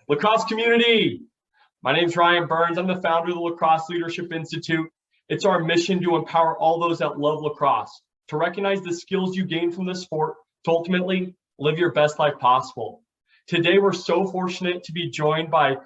Lacrosse community, my name is Ryan Burns. I'm the founder of the Lacrosse Leadership Institute. It's our mission to empower all those that love lacrosse, to recognize the skills you gain from the sport, to ultimately live your best life possible. Today, we're so fortunate to be joined by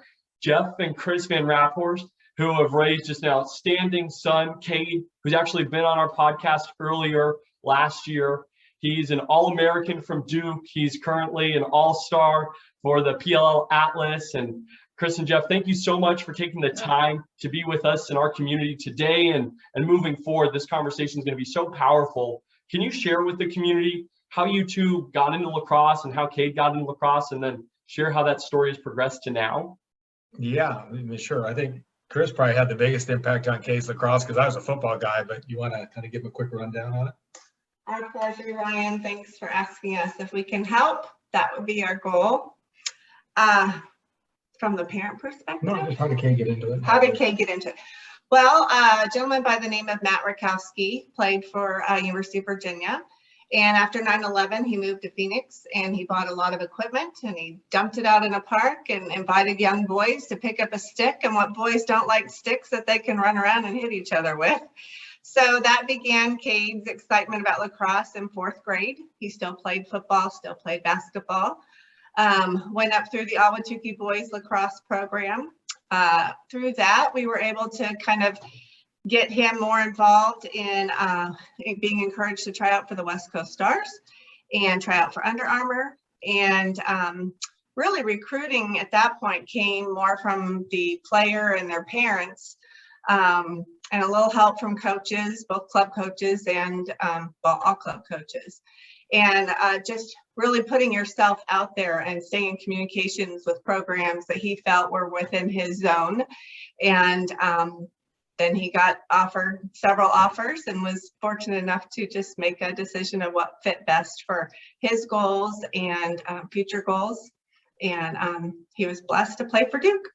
Jeff and Chris van Raaphorst, who have raised just an outstanding son, Cade, who's actually been on our podcast earlier last year. He's an All-American from Duke. He's currently an All-Star for the PLL Atlas. And Chris and Jeff, thank you so much for taking the time to be with us in our community today and moving forward. This conversation is going to be so powerful. Can you share with the community how you two got into lacrosse and how Cade got into lacrosse, and then share how that story has progressed to now? Yeah, sure. I think Chris probably had the biggest impact on Cade's lacrosse because I was a football guy, but you want to kind of give him a quick rundown on it? Our pleasure, Ryan. Thanks for asking us if we can help. That would be our goal. From the parent perspective? No, just how did Cade get into it? How did Cade get into it? Well, a gentleman by the name of Matt Rakowski played for University of Virginia. And after 9/11, he moved to Phoenix and he bought a lot of equipment and he dumped it out in a park and invited young boys to pick up a stick. And what boys don't like sticks that they can run around and hit each other with. So that began Cade's excitement about lacrosse in 4th grade. He still played football, still played basketball. Went up through the Ahwatukee boys lacrosse program. Through that, we were able to kind of get him more involved in being encouraged to try out for the West Coast Stars and try out for Under Armour. And really recruiting at that point came more from the player and their parents, and a little help from coaches, both club coaches and all club coaches. And just really putting yourself out there and staying in communications with programs that he felt were within his zone. And then he got offered several offers and was fortunate enough to just make a decision of what fit best for his goals and future goals. And he was blessed to play for Duke.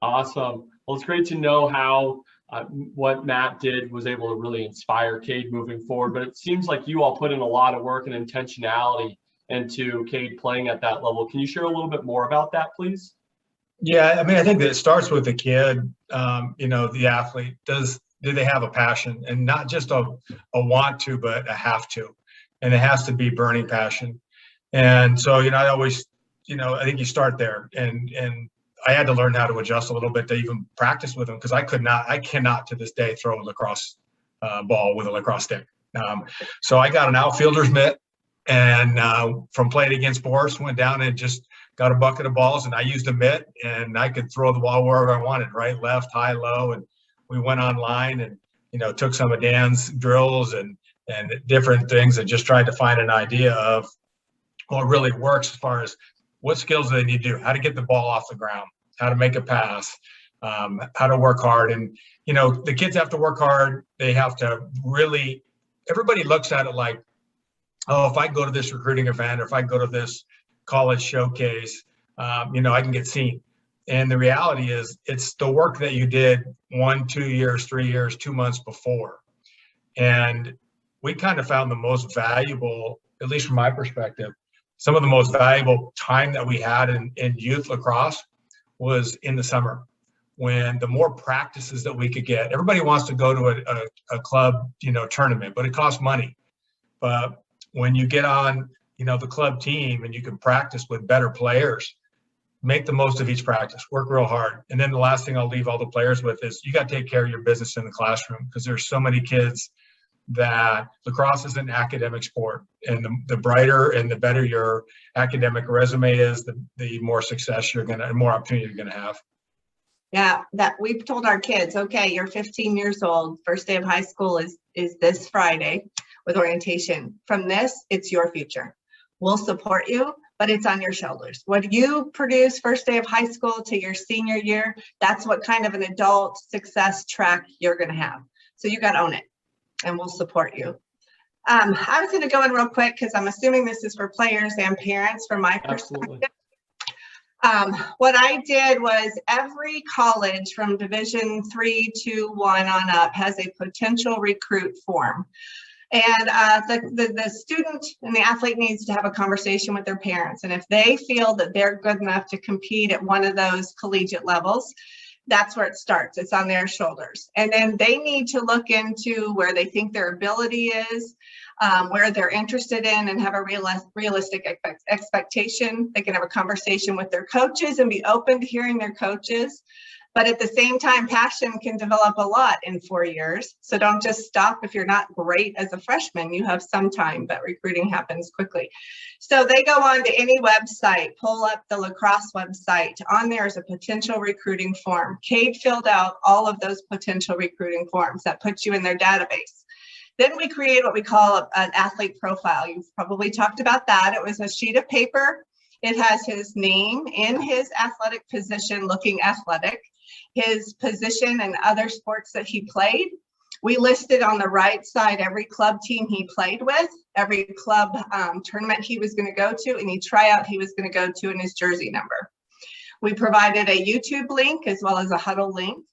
Awesome. Well, it's great to know how what Matt did was able to really inspire Cade moving forward. But it seems like you all put in a lot of work and intentionality into Cade playing at that level. Can you share a little bit more about that, please? Yeah, I think that it starts with the kid, the athlete. Do they have a passion? And not just a want to, but a have to. And it has to be burning passion. And so, I always, I think you start there. And I had to learn how to adjust a little bit to even practice with him because I cannot to this day throw a lacrosse ball with a lacrosse stick. So I got an outfielder's mitt and from playing against Boris, went down and just got a bucket of balls and I used a mitt and I could throw the ball wherever I wanted, right, left, high, low. And we went online and, took some of Dan's drills and different things and just tried to find an idea of what really works as far as what skills do they need to do, how to get the ball off the ground, how to make a pass, how to work hard. And, the kids have to work hard. They have to really, everybody looks at it like, oh, if I go to this recruiting event or if I go to this college showcase, I can get seen. And the reality is it's the work that you did 1, 2 years, 3 years, 2 months before. And we kind of found the most valuable, at least from my perspective, some of the most valuable time that we had in youth lacrosse was in the summer, when the more practices that we could get. Everybody wants to go to a club, tournament, but it costs money. But when you get on, the club team and you can practice with better players, make the most of each practice, work real hard. And then the last thing I'll leave all the players with is you got to take care of your business in the classroom because there's so many kids that lacrosse is an academic sport, and the brighter and the better your academic resume is, the more success more opportunity you're gonna have. Yeah, that we've told our kids, okay, you're 15 years old, first day of high school is this Friday with orientation. From this, it's your future. We'll support you, but it's on your shoulders. What you produce first day of high school to your senior year, that's what kind of an adult success track you're gonna have. So you gotta own it. And we'll support you. I was going to go in real quick because I'm assuming this is for players and parents from my perspective. What I did was every college from Division 3, 2, 1 on up has a potential recruit form. And the student and the athlete needs to have a conversation with their parents. And if they feel that they're good enough to compete at one of those collegiate levels, that's where it starts. It's on their shoulders. And then they need to look into where they think their ability is, where they're interested in, and have a realistic expectation. They can have a conversation with their coaches and be open to hearing their coaches. But at the same time, passion can develop a lot in 4 years. So don't just stop if you're not great as a freshman. You have some time, but recruiting happens quickly. So they go on to any website, pull up the lacrosse website. On there is a potential recruiting form. Cade filled out all of those potential recruiting forms. That puts you in their database. Then we create what we call an athlete profile. You've probably talked about that. It was a sheet of paper. It has his name in his athletic position, looking athletic, his position and other sports that he played. We listed on the right side every club team he played with, every club tournament he was going to go to, any tryout he was going to go to, and his jersey number. We provided a YouTube link as well as a Huddle link.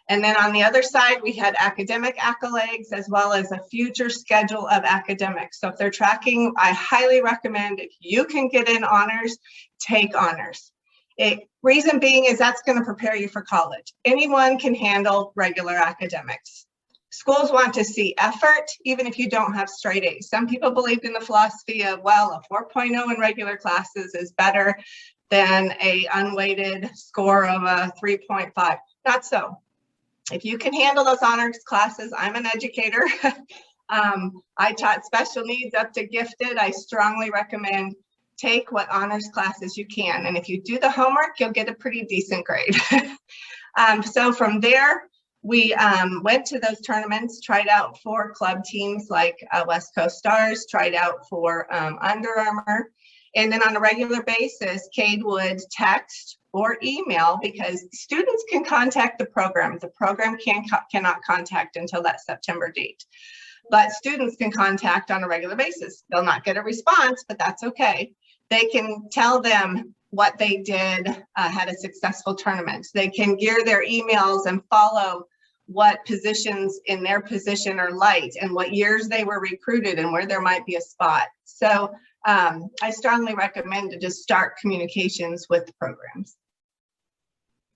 And then on the other side, we had academic accolades as well as a future schedule of academics. So if they're tracking, I highly recommend, if you can get in honors, take honors. Reason being is that's going to prepare you for college. Anyone can handle regular academics. Schools want to see effort, even if you don't have straight A's. Some people believed in the philosophy of, well, a 4.0 in regular classes is better than a unweighted score of a 3.5. Not so. If you can handle those honors classes, I'm an educator. I taught special needs up to gifted. I strongly recommend take what honors classes you can. And if you do the homework, you'll get a pretty decent grade. So from there, we went to those tournaments, tried out for club teams like West Coast Stars, tried out for Under Armour. And then on a regular basis, Cade would text or email, because students can contact the program. The program cannot contact until that September date. But students can contact on a regular basis. They'll not get a response, but that's okay. They can tell them what they did, had a successful tournament. They can gear their emails and follow what positions in their position are light and what years they were recruited and where there might be a spot. So I strongly recommend to just start communications with the programs.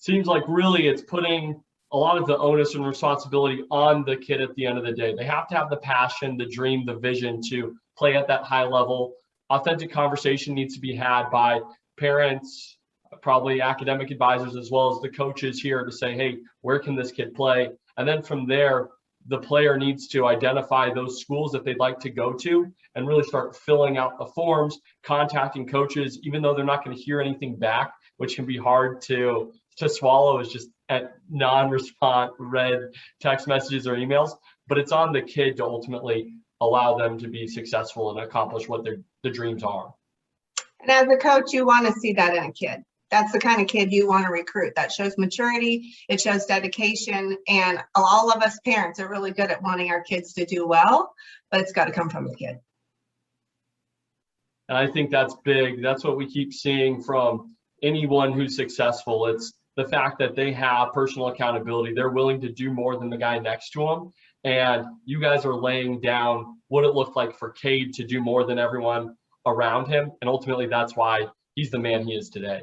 Seems like really it's putting a lot of the onus and responsibility on the kid at the end of the day. They have to have the passion, the dream, the vision to play at that high level. Authentic conversation needs to be had by parents, probably academic advisors, as well as the coaches here to say, hey, where can this kid play? And then from there, the player needs to identify those schools that they'd like to go to and really start filling out the forms, contacting coaches, even though they're not going to hear anything back, which can be hard to swallow as just at non-response read text messages or emails. But it's on the kid to ultimately allow them to be successful and accomplish what the dreams are. And as a coach, you want to see that in a kid. That's the kind of kid you want to recruit. That shows maturity, it shows dedication, and all of us parents are really good at wanting our kids to do well, but it's got to come from the kid. And I think that's big. That's what we keep seeing from anyone who's successful. It's the fact that they have personal accountability. They're willing to do more than the guy next to them. And you guys are laying down what it looked like for Cade to do more than everyone around him. And ultimately, that's why he's the man he is today.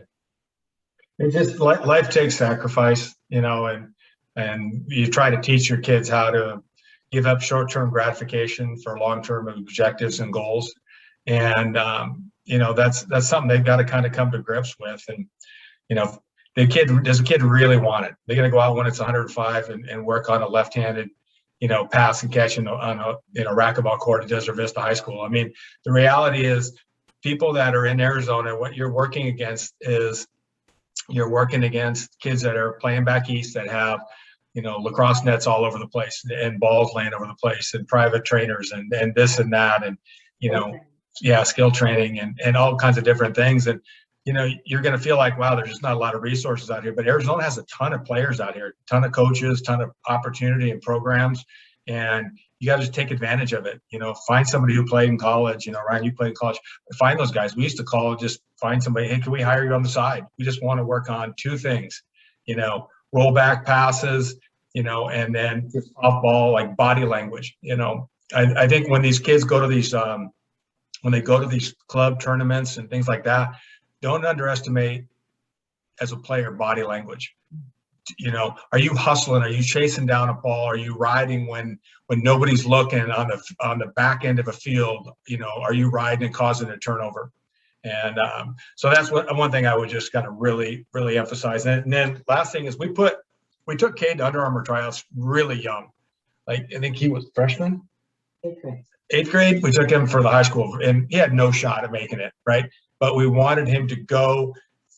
It just life takes sacrifice, and you try to teach your kids how to give up short-term gratification for long-term objectives and goals. And, that's something they've got to kind of come to grips with. And, does a kid really want it? They're going to go out when it's 105 and work on a left-handed, pass and catch on a racquetball court at Desert Vista High School. I mean, the reality is people that are in Arizona, what you're working against is you're working against kids that are playing back east that have, lacrosse nets all over the place and balls laying over the place and private trainers and this and that. And, skill training and all kinds of different things. And, you're going to feel like, wow, there's just not a lot of resources out here, but Arizona has a ton of players out here, ton of coaches, ton of opportunity and programs. And you got to just take advantage of it. Find somebody who played in college. Ryan, you played in college. Find those guys. We used to call, just find somebody. Hey, can we hire you on the side? We just want to work on two things, roll back passes, and then off ball, like body language, I think when these kids go to these, when they go to these club tournaments and things like that, don't underestimate as a player body language. You know, are you hustling? Are you chasing down a ball? Are you riding when nobody's looking on the back end of a field? You know, are you riding and causing a turnover? And so that's one thing I would just kind of really emphasize. And then last thing is we took Cade to Under Armour tryouts really young. Like I think he was freshman. 8th grade. 8th grade. We took him for the high school, and he had no shot at making it, right? But we wanted him to go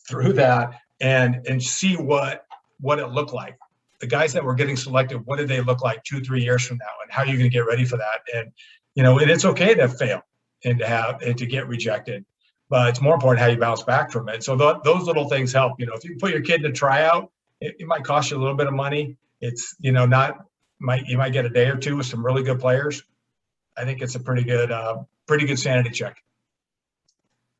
through that and see what it looked like. The guys that were getting selected, what did they look like 2-3 years from now, and how are you going to get ready for that? And you know, and it's okay to fail and to get rejected, but it's more important how you bounce back from it. So those little things help. You know, if you put your kid in a tryout, it might cost you a little bit of money. It's, you know, you might get a day or two with some really good players. I think it's a pretty good sanity check.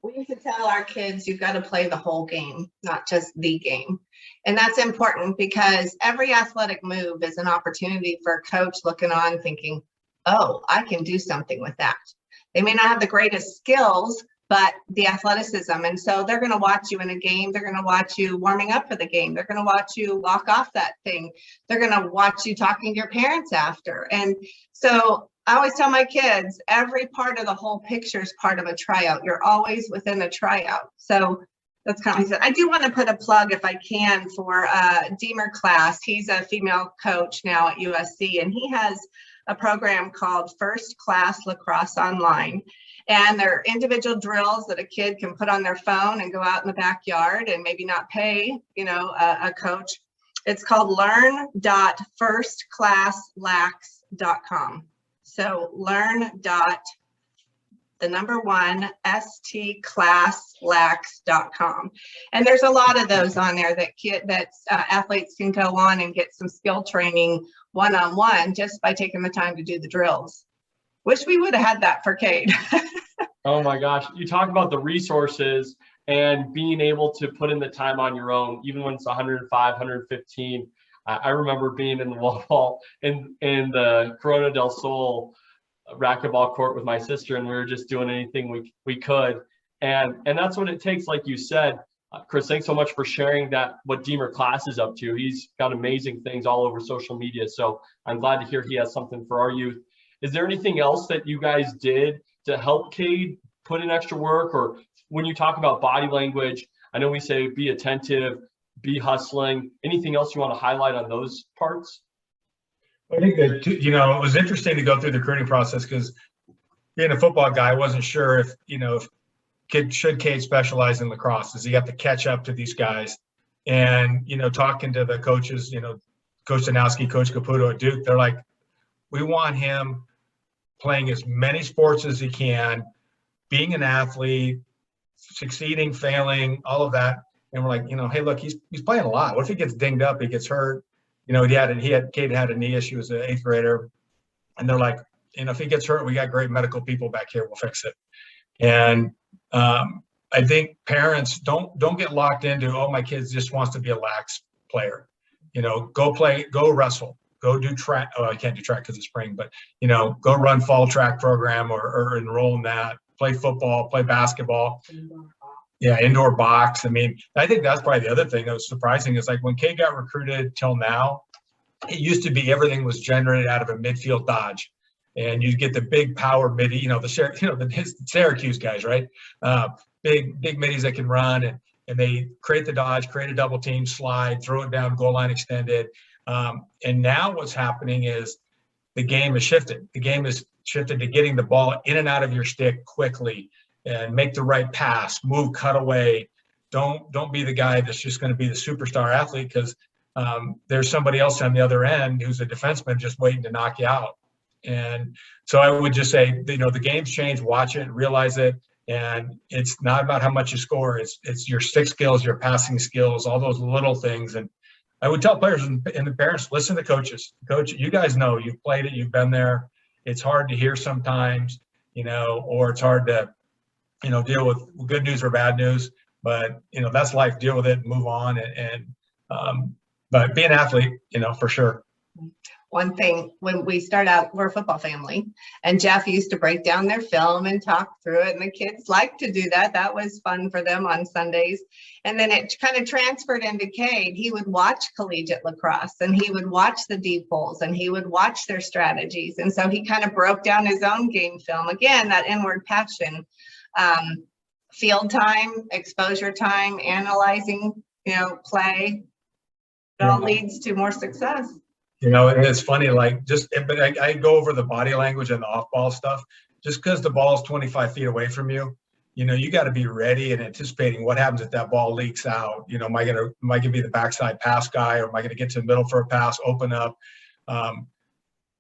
We used to tell our kids, you've got to play the whole game, not just the game. And that's important because every athletic move is an opportunity for a coach looking on thinking, oh, I can do something with that. They may not have the greatest skills, but the athleticism. And so they're going to watch you in a game. They're going to watch you warming up for the game. They're going to watch you walk off that thing. They're going to watch you talking to your parents after. And so I always tell my kids, every part of the whole picture is part of a tryout. You're always within a tryout. So that's kind of what I said. I do want to put a plug, if I can, for Deemer Class. He's a female coach now at USC, and he has a program called First Class Lacrosse Online. And they're individual drills that a kid can put on their phone and go out in the backyard and maybe not pay, you know, a coach. It's called learn.firstclasslax.com. So learn.stclasslax.com. And there's a lot of those on there that athletes can go on and get some skill training one-on-one just by taking the time to do the drills. Wish we would have had that for Cade. Oh my gosh. You talk about the resources and being able to put in the time on your own, even when it's 105, 115. I remember being in the wall in the Corona del Sol racquetball court with my sister, and we were just doing anything we could. And that's what it takes, like you said. Chris, thanks so much for sharing what Deemer Class is up to. He's got amazing things all over social media. So I'm glad to hear he has something for our youth. Is there anything else that you guys did to help Cade put in extra work? Or when you talk about body language, I know we say be attentive, be hustling. Anything else you want to highlight on those parts? I think that, you know, it was interesting to go through the recruiting process because being a football guy, I wasn't sure if Cade specialize in lacrosse? Does he have to catch up to these guys? And, you know, talking to the coaches, you know, Coach Danowski, Coach Caputo at Duke, they're like, we want him playing as many sports as he can, being an athlete, succeeding, failing, all of that. And we're like, you know, hey, look, he's playing a lot. What if he gets dinged up, he gets hurt? You know, Cade had a knee issue as an 8th grader. And they're like, you know, if he gets hurt, we got great medical people back here, we'll fix it. And I think parents don't get locked into, oh, my kid just wants to be a lax player. You know, go play, go wrestle, go do track. Oh, I can't do track because it's spring, but, you know, go run fall track program or enroll in that, play football, play basketball. Yeah, indoor box. I mean, I think that's probably the other thing that was surprising is like when Cade got recruited till now, it used to be everything was generated out of a midfield dodge. And you get the big power midi, you know, the Syracuse guys, right? Big middies that can run and they create the dodge, create a double team, slide, throw it down, goal line extended. And now what's happening is the game has shifted. The game is shifted to getting the ball in and out of your stick quickly and make the right pass, move, cut away. Don't be the guy that's just going to be the superstar athlete because there's somebody else on the other end who's a defenseman just waiting to knock you out. And so I would just say, you know, the game's changed, watch it, realize it. And it's not about how much you score. It's your stick skills, your passing skills, all those little things. And I would tell players and the parents, listen to coaches. Coach, you guys know, you've played it, you've been there. It's hard to hear sometimes, you know, or it's hard to, you know, deal with good news or bad news. But, you know, that's life. Deal with it, move on. But be an athlete, you know, for sure. one thing, when we start out, we're a football family, and Jeff used to break down their film and talk through it, and the kids liked to do that. That was fun for them on Sundays. And then it kind of transferred into Cade. He would watch collegiate lacrosse, and he would watch the deep holes, and he would watch their strategies. And so he kind of broke down his own game film. Again, that inward passion, field time, exposure time, analyzing, play, it all leads to more success. And it's funny, like but I go over the body language and the off-ball stuff. Just because the ball is 25 feet away from you, you got to be ready and anticipating what happens if that ball leaks out. Am I going to be the backside pass guy, or am I going to get to the middle for a pass, open up?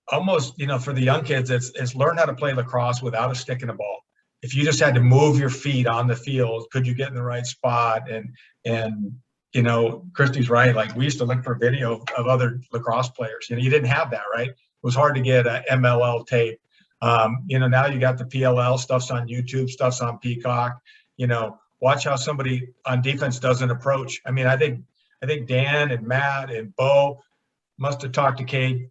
Almost, for the young kids, it's learn how to play lacrosse without a stick in the ball. If you just had to move your feet on the field, could you get in the right spot? And Christy's right. Like, we used to look for video of other lacrosse players. You didn't have that, right? It was hard to get a MLL tape. Now you got the PLL, stuff's on YouTube, stuff's on Peacock. Watch how somebody on defense does an approach. I mean, I think Dan and Matt and Bo must have talked to Cade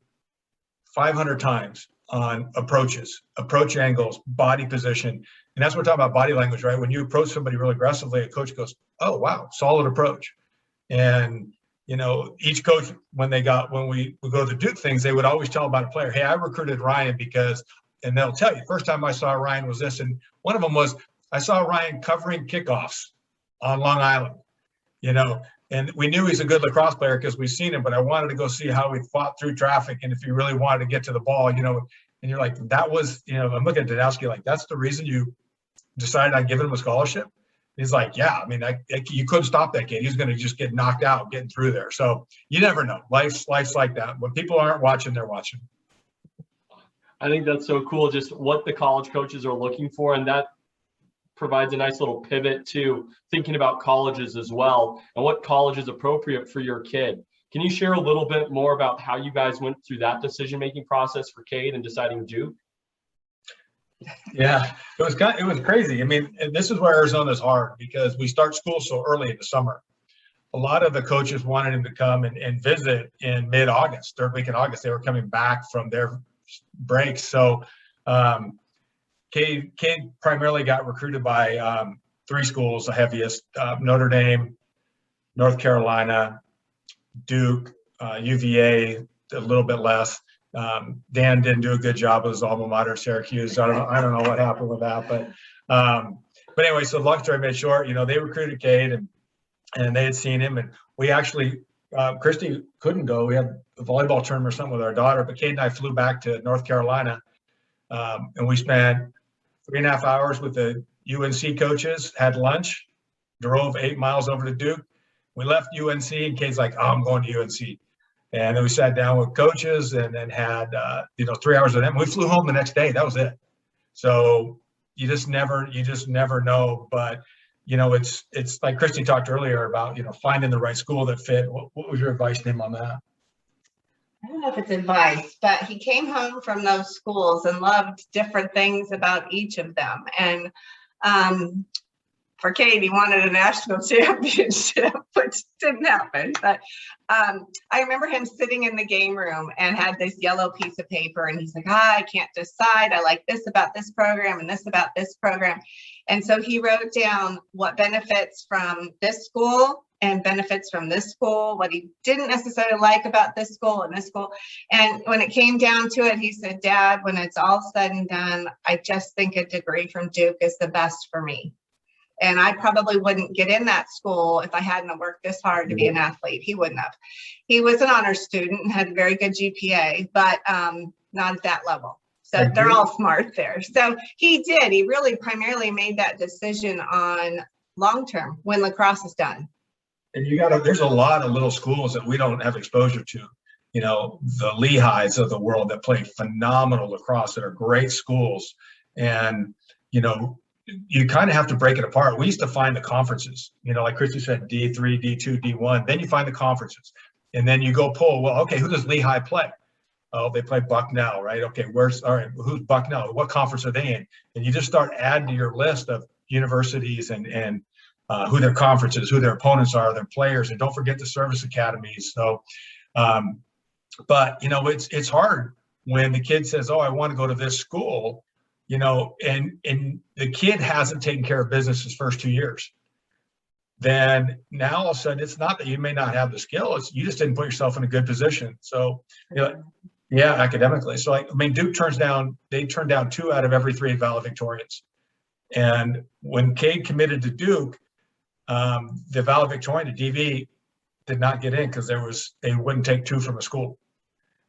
500 times on approaches, approach angles, body position. And that's what we're talking about, body language, right? When you approach somebody really aggressively, a coach goes, "Oh, wow, solid approach." And, each coach, when we go to Duke things, they would always tell about a player, "Hey, I recruited Ryan because," and they'll tell you, first time I saw Ryan was this. And one of them was, I saw Ryan covering kickoffs on Long Island, and we knew he's a good lacrosse player because we've seen him, but I wanted to go see how he fought through traffic. And if he really wanted to get to the ball, and you're like, that was, I'm looking at Danowski like, that's the reason you decided on giving him a scholarship? He's like, yeah, I mean, you couldn't stop that kid. He's going to just get knocked out getting through there. So you never know. Life's like that. When people aren't watching, they're watching. I think that's so cool, just what the college coaches are looking for. And that provides a nice little pivot to thinking about colleges as well, and what college is appropriate for your kid. Can you share a little bit more about how you guys went through that decision-making process for Cade and deciding Duke? Yeah, it was crazy. I mean, this is where Arizona's hard, because we start school so early in the summer. A lot of the coaches wanted him to come and visit in mid-August, third week in August. They were coming back from their breaks. So Cade primarily got recruited by three schools, the heaviest: Notre Dame, North Carolina, Duke, UVA, a little bit less. Dan didn't do a good job with his alma mater, Syracuse. I don't know what happened with that, but anyway, so long story made short, they recruited Cade and they had seen him, and we actually, Christy couldn't go. We had a volleyball tournament or something with our daughter, but Cade and I flew back to North Carolina, and we spent 3.5 hours with the UNC coaches, had lunch, drove 8 miles over to Duke. We left UNC, and Cade's like, "Oh, I'm going to UNC." And then we sat down with coaches and then had, 3 hours with them. We flew home the next day. That was it. So you just never know. But, it's like Christy talked earlier about, finding the right school that fit. What was your advice to him on that? I don't know if it's advice, but he came home from those schools and loved different things about each of them. And for Cade, he wanted a national championship, which didn't happen. But I remember him sitting in the game room and had this yellow piece of paper, and he's like, I can't decide. I like this about this program and this about this program. And so he wrote down what benefits from this school and benefits from this school, what he didn't necessarily like about this school and this school. And when it came down to it, he said, "Dad, when it's all said and done, I just think a degree from Duke is the best for me. And I probably wouldn't get in that school if I hadn't worked this hard to be an athlete." He wouldn't have. He was an honor student and had a very good GPA, but not at that level. So they're all smart there. So he did. He really primarily made that decision on long-term when lacrosse is done. And there's a lot of little schools that we don't have exposure to. The Lehighs of the world that play phenomenal lacrosse, that are great schools. And, you kind of have to break it apart. We used to find the conferences, like Christy said, D3, D2, D1. Then you find the conferences. And then you go pull, well, okay, who does Lehigh play? Oh, they play Bucknell, right? Okay, who's Bucknell? What conference are they in? And you just start adding to your list of universities and who their conferences, who their opponents are, their players, and don't forget the service academies. So But, you know, it's hard when the kid says, oh, I want to go to this school, you know, and the kid hasn't taken care of business his first 2 years. Then now all of a sudden, it's not that you may not have the skill, it's you just didn't put yourself in a good position. So, you know, yeah, academically. So, like, I mean, Duke they turned down 2 out of every 3 valedictorians. And when Cade committed to Duke, the valedictorian, the DV, did not get in because they wouldn't take 2 from a school.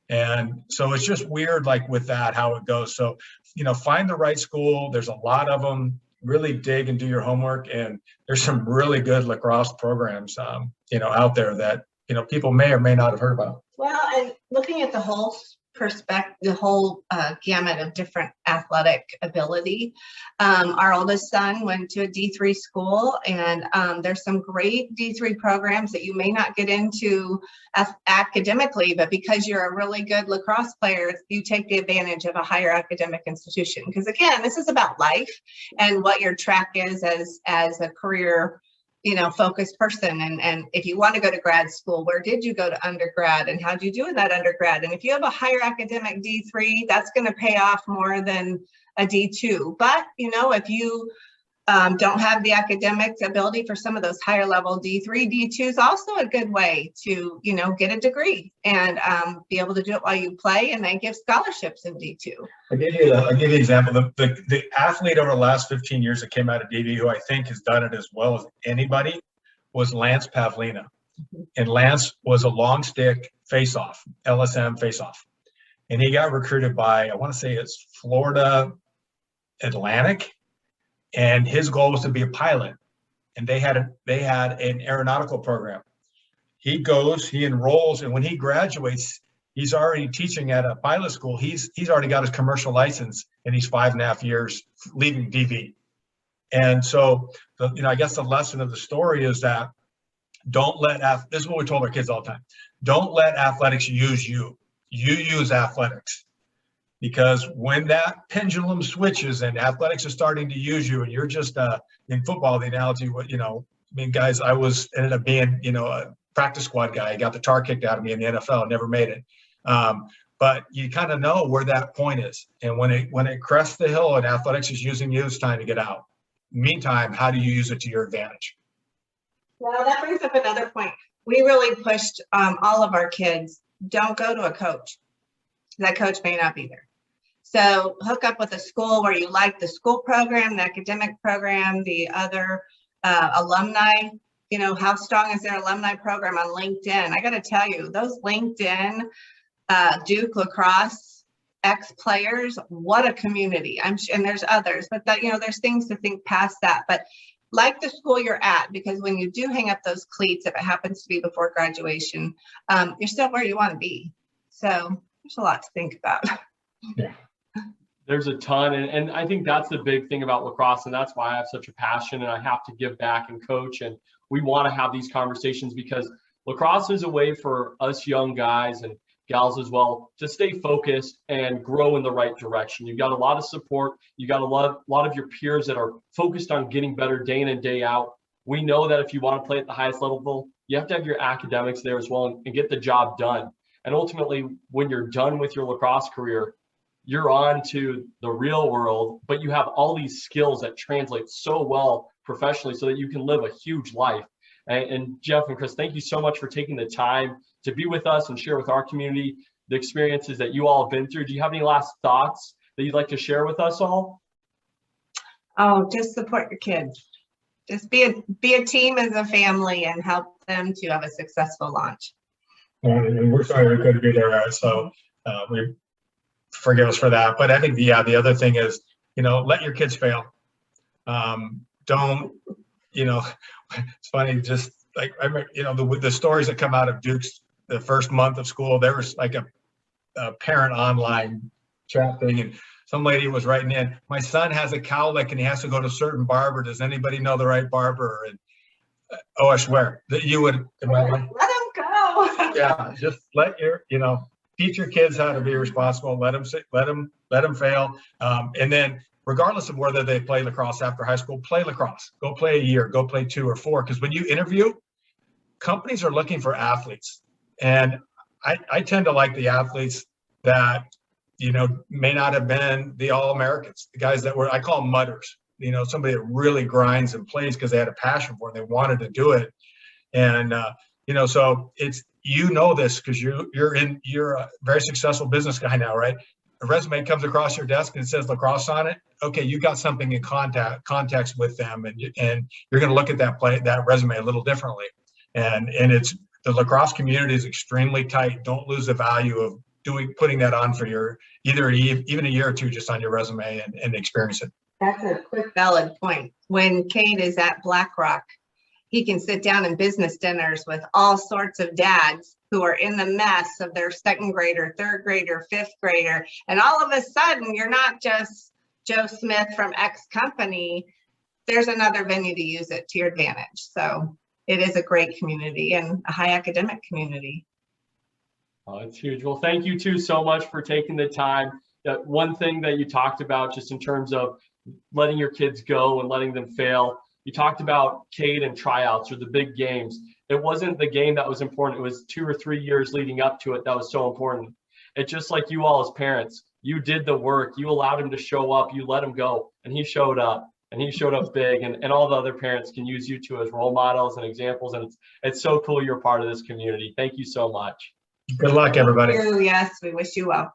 And so it's just weird, like with that, how it goes. So, you know, find the right school. There's a lot of them. Really dig and do your homework. And there's some really good lacrosse programs, you know, out there that, you know, people may or may not have heard about. Well, and looking at the whole perspective, the whole gamut of different athletic ability. Our oldest son went to a D3 school, and there's some great D3 programs that you may not get into academically, but because you're a really good lacrosse player, you take the advantage of a higher academic institution. Because again, this is about life and what your track is as a career, you know, focused person. And if you want to go to grad school, where did you go to undergrad and how did you do in that undergrad? And if you have a higher academic D3, that's going to pay off more than a D2. But, you know, if you don't have the academic ability for some of those higher level D3, D2 is also a good way to, you know, get a degree and be able to do it while you play, and they give scholarships in D2. I'll give you an example. The athlete over the last 15 years that came out of DV, who I think has done it as well as anybody, was Lance Pavlina. And Lance was a long stick face-off, LSM face-off. And he got recruited by, I want to say it's Florida Atlantic. And his goal was to be a pilot. And they had an aeronautical program. He enrolls, and when he graduates, he's already teaching at a pilot school. He's already got his commercial license, and he's 5.5 years leaving DV. And so, you know, I guess the lesson of the story is that this is what we told our kids all the time. Don't let athletics use you. You use athletics. Because when that pendulum switches and athletics are starting to use you, and you're just in football, the analogy, you know, I mean, guys, ended up being, you know, a practice squad guy. I got the tar kicked out of me in the NFL, never made it. But you kind of know where that point is. And when it crests the hill and athletics is using you, it's time to get out. Meantime, how do you use it to your advantage? Well, that brings up another point. We really pushed all of our kids, don't go to a coach. That coach may not be there. So hook up with a school where you like the school program, the academic program, the other alumni. You know, how strong is their alumni program on LinkedIn? I got to tell you, those LinkedIn Duke lacrosse ex-players, what a community. And there's others, but that, you know, there's things to think past that. But like the school you're at, because when you do hang up those cleats, if it happens to be before graduation, you're still where you want to be. So there's a lot to think about. Yeah. There's a ton. And I think that's the big thing about lacrosse. And that's why I have such a passion and I have to give back and coach. And we want to have these conversations because lacrosse is a way for us young guys and gals as well to stay focused and grow in the right direction. You've got a lot of support. You got a lot of your peers that are focused on getting better day in and day out. We know that if you want to play at the highest level, you have to have your academics there as well and get the job done. And ultimately, when you're done with your lacrosse career, you're on to the real world, but you have all these skills that translate so well professionally so that you can live a huge life. And Jeff and Chris, thank you so much for taking the time to be with us and share with our community the experiences that you all have been through. Do you have any last thoughts that you'd like to share with us all? Oh, just support your kids. Just be a team as a family and help them to have a successful launch. And we're sorry we couldn't be there, so we forgive us for that. But I think the other thing is, you know, let your kids fail. Don't, you know, it's funny, just like I remember, you know, the stories that come out of Duke's the first month of school. There was like a parent online chat thing, and some lady was writing in, my son has a cowlick and he has to go to a certain barber. Does anybody know the right barber? And I swear that you would. Let them go. Yeah, just teach your kids how to be responsible. Let them fail, and then regardless of whether they play lacrosse after high school, play lacrosse. Go play a year. Go play 2 or 4. Because when you interview, companies are looking for athletes, and I tend to like the athletes that, you know, may not have been the All-Americans, the guys that were, I call them mudders, you know, somebody that really grinds and plays because they had a passion for it. They wanted to do it. And, you know, so it's, you know, this because you're a very successful business guy now, right? A resume comes across your desk and it says lacrosse on it. Okay, you got something in context with them, and you're going to look at that resume a little differently. And it's, the lacrosse community is extremely tight. Don't lose the value of putting that on for your even a year or two just on your resume and experience it. That's a quick valid point. When Cade is at BlackRock, he can sit down in business dinners with all sorts of dads who are in the mess of their second grader, third grader, fifth grader. And all of a sudden, you're not just Joe Smith from X company. There's another venue to use it to your advantage. So it is a great community and a high academic community. Oh, it's huge. Well, thank you too so much for taking the time. That one thing that you talked about just in terms of letting your kids go and letting them fail. You talked about Cade and tryouts or the big games. It wasn't the game that was important. It was 2 or 3 years leading up to it that was so important. It's just like you all as parents, you did the work. You allowed him to show up. You let him go, and he showed up. And he showed up big, and all the other parents can use you two as role models and examples. And it's so cool you're part of this community. Thank you so much. Good luck, everybody. Yes, we wish you well.